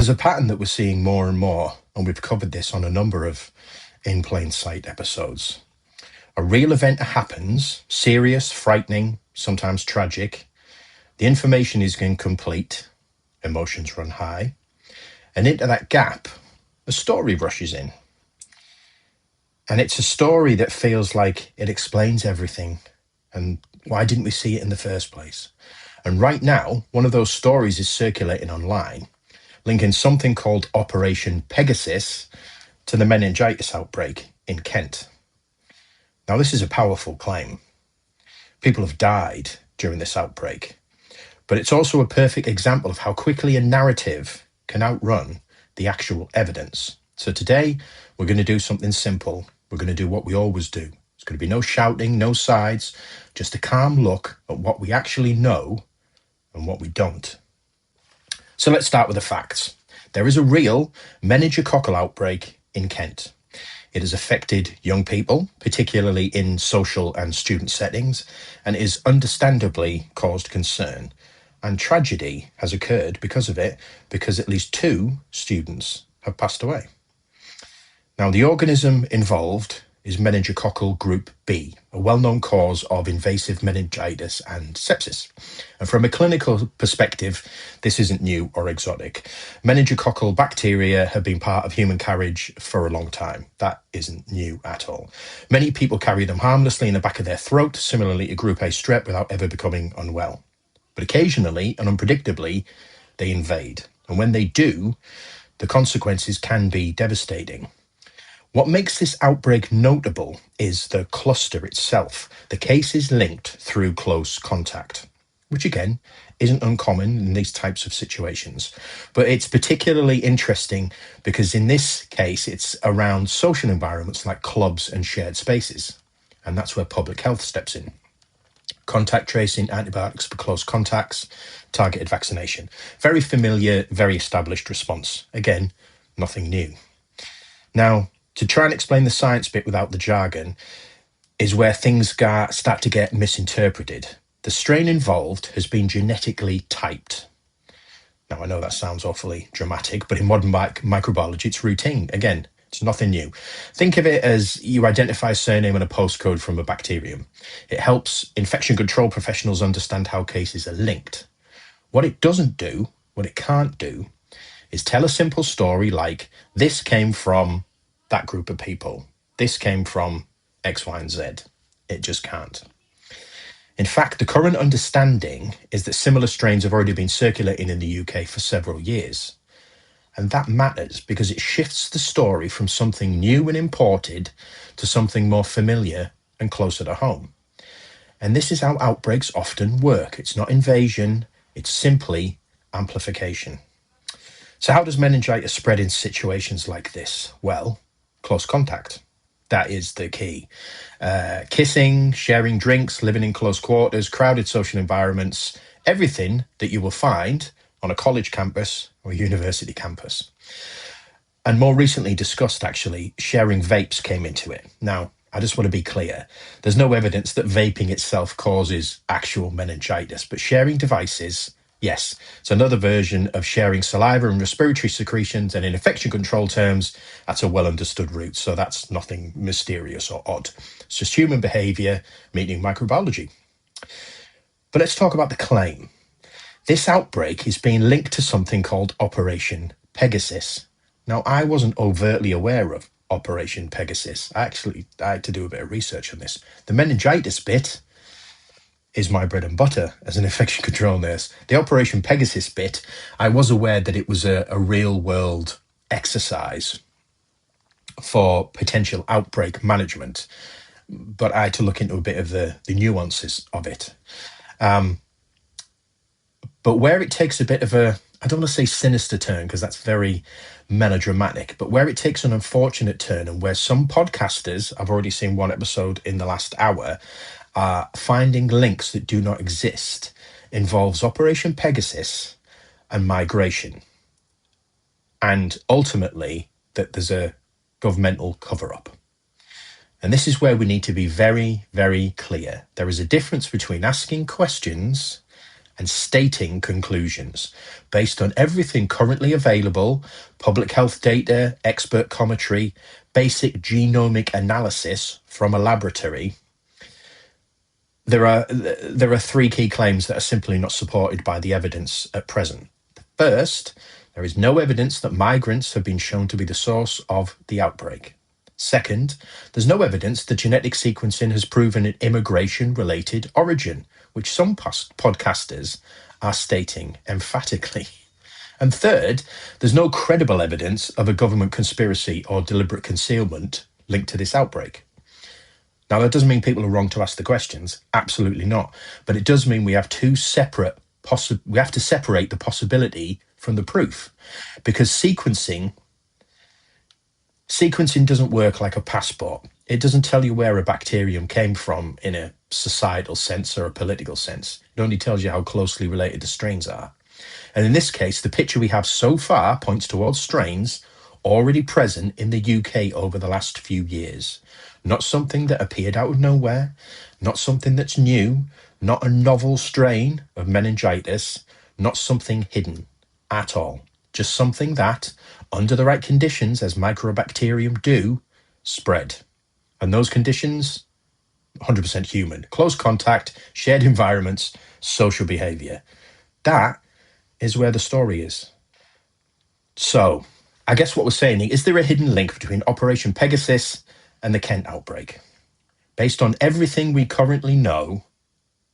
There's a pattern that we're seeing more and more, and we've covered this on a number of In Plain Sight episodes. A real event happens, serious, frightening, sometimes tragic. The information is incomplete, emotions run high, and into that gap, a story rushes in. And it's a story that feels like it explains everything. And why didn't we see it in the first place? And right now, one of those stories is circulating online, linking something called Operation Pegasus to the meningitis outbreak in Kent. Now, this is a powerful claim. People have died during this outbreak, but it's also a perfect example of how quickly a narrative can outrun the actual evidence. So today, we're going to do something simple. We're going to do what we always do. There's going to be no shouting, no sides, just a calm look at what we actually know and what we don't. So let's start with the facts. There is a real meningococcal outbreak in Kent. It has affected young people, particularly in social and student settings, and is understandably caused concern. And tragedy has occurred because of it, because at least 2 students have passed away. Now, the organism involved is meningococcal group B, a well-known cause of invasive meningitis and sepsis. And from a clinical perspective, this isn't new or exotic. Meningococcal bacteria have been part of human carriage for a long time. That isn't new at all. Many people carry them harmlessly in the back of their throat, similarly to group A strep, without ever becoming unwell. But occasionally and unpredictably, they invade. And when they do, the consequences can be devastating. What makes this outbreak notable is the cluster itself. The case is linked through close contact, which again isn't uncommon in these types of situations. But it's particularly interesting because in this case, it's around social environments like clubs and shared spaces. And that's where public health steps in. Contact tracing, antibiotics for close contacts, targeted vaccination. Very familiar, very established response. Again, nothing new. Now, to try and explain the science bit without the jargon is where things start to get misinterpreted. The strain involved has been genetically typed. Now, I know that sounds awfully dramatic, but in modern microbiology, it's routine. Again, it's nothing new. Think of it as you identify a surname and a postcode from a bacterium. It helps infection control professionals understand how cases are linked. What it doesn't do, what it can't do, is tell a simple story like, this came from that group of people. This came from X, Y, and Z. It just can't. In fact, the current understanding is that similar strains have already been circulating in the UK for several years. And that matters because it shifts the story from something new and imported to something more familiar and closer to home. And this is how outbreaks often work. It's not invasion, it's simply amplification. So how does meningitis spread in situations like this? Well, close contact. That is the key. Kissing, sharing drinks, living in close quarters, crowded social environments, everything that you will find on a college campus or university campus. And more recently discussed, actually, sharing vapes came into it. Now, I just want to be clear. There's no evidence that vaping itself causes actual meningitis, but sharing devices, yes, it's another version of sharing saliva and respiratory secretions, and in infection control terms, that's a well-understood route, so that's nothing mysterious or odd. It's just human behavior meeting microbiology. But let's talk about the claim. This outbreak is being linked to something called Operation Pegasus. Now, I wasn't overtly aware of Operation Pegasus. I had to do a bit of research on this. The meningitis bit is my bread and butter as an infection control nurse. The Operation Pegasus bit, I was aware that it was a real world exercise for potential outbreak management, but I had to look into a bit of the nuances of it. But where it takes a bit of a, I don't want to say sinister turn because that's very melodramatic, but where it takes an unfortunate turn and where some podcasters, I've already seen one episode in the last hour, are finding links that do not exist, involves Operation Pegasus and migration. And ultimately, that there's a governmental cover-up. And this is where we need to be very, very clear. There is a difference between asking questions and stating conclusions based on everything currently available, public health data, expert commentary, basic genomic analysis from a laboratory. There are three key claims that are simply not supported by the evidence at present. First, there is no evidence that migrants have been shown to be the source of the outbreak. Second, there's no evidence that genetic sequencing has proven an immigration-related origin, which some podcasters are stating emphatically. And third, there's no credible evidence of a government conspiracy or deliberate concealment linked to this outbreak. Now, that doesn't mean people are wrong to ask the questions. Absolutely not. But it does mean we have we have to separate the possibility from the proof, because sequencing doesn't work like a passport. It doesn't tell you where a bacterium came from in a societal sense or a political sense. It only tells you how closely related the strains are. And in this case, the picture we have so far points towards strains already present in the UK over the last few years. Not something that appeared out of nowhere, not something that's new, not a novel strain of meningitis, not something hidden at all. Just something that, under the right conditions, as microbacterium do, spread. And those conditions, 100% human. Close contact, shared environments, social behavior. That is where the story is. So, I guess what we're saying is there a hidden link between Operation Pegasus and the Kent outbreak? Based on everything we currently know,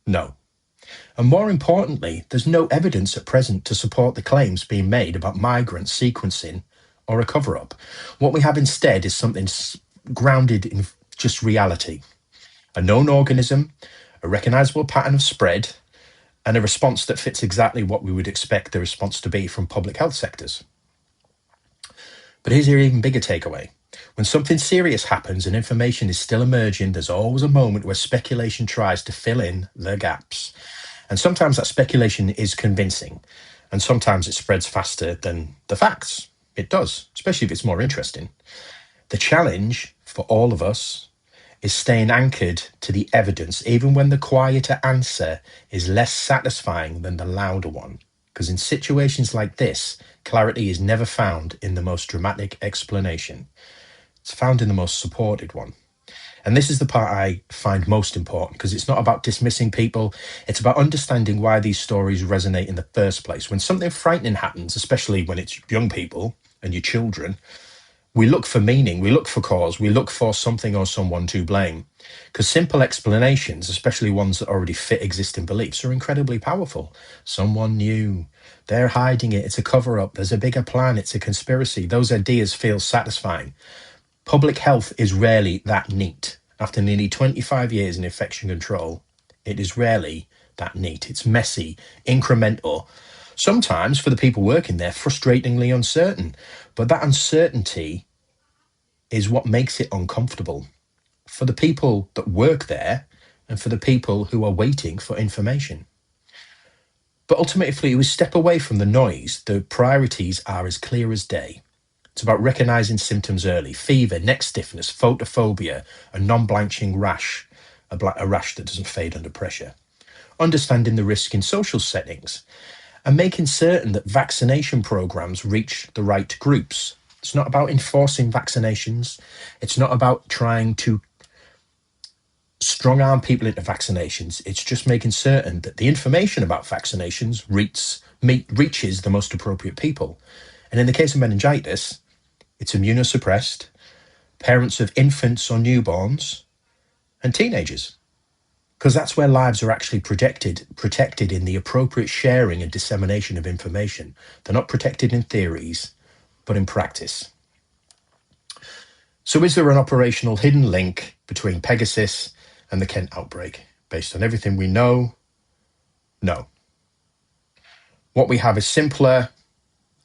no. And more importantly, there's no evidence at present to support the claims being made about migrant sequencing or a cover-up. What we have instead is something grounded in just reality. A known organism, a recognizable pattern of spread, and a response that fits exactly what we would expect the response to be from public health sectors. But here's your even bigger takeaway. When something serious happens and information is still emerging, there's always a moment where speculation tries to fill in the gaps. And sometimes that speculation is convincing, and sometimes it spreads faster than the facts. It does, especially if it's more interesting. The challenge for all of us is staying anchored to the evidence, even when the quieter answer is less satisfying than the louder one. Because in situations like this, clarity is never found in the most dramatic explanation. It's found in the most supported one. And this is the part I find most important, because it's not about dismissing people. It's about understanding why these stories resonate in the first place. When something frightening happens, especially when it's young people and your children, we look for meaning, we look for cause, we look for something or someone to blame. Because simple explanations, especially ones that already fit existing beliefs, are incredibly powerful. Someone knew, they're hiding it, it's a cover-up, there's a bigger plan, it's a conspiracy. Those ideas feel satisfying. Public health is rarely that neat. After nearly 25 years in infection control, it is rarely that neat. It's messy, incremental. Sometimes, for the people working there, frustratingly uncertain. But that uncertainty is what makes it uncomfortable for the people that work there and for the people who are waiting for information. But ultimately, we step away from the noise. The priorities are as clear as day. It's about recognizing symptoms early: fever, neck stiffness, photophobia, a non-blanching rash, a rash that doesn't fade under pressure. Understanding the risk in social settings and making certain that vaccination programs reach the right groups. It's not about enforcing vaccinations. It's not about trying to strong arm people into vaccinations. It's just making certain that the information about vaccinations reaches the most appropriate people. And in the case of meningitis, it's immunosuppressed, parents of infants or newborns, and teenagers. Because that's where lives are actually protected in the appropriate sharing and dissemination of information. They're not protected in theories, but in practice. So is there an operational hidden link between Pegasus and the Kent outbreak? Based on everything we know, no. What we have is simpler,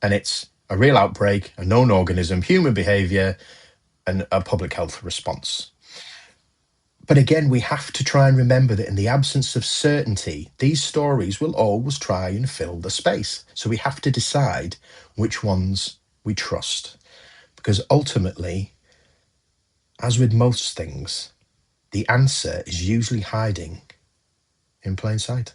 and it's a real outbreak, a known organism, human behavior, and a public health response. But again, we have to try and remember that in the absence of certainty, these stories will always try and fill the space. So we have to decide which ones we trust. Because ultimately, as with most things, the answer is usually hiding in plain sight.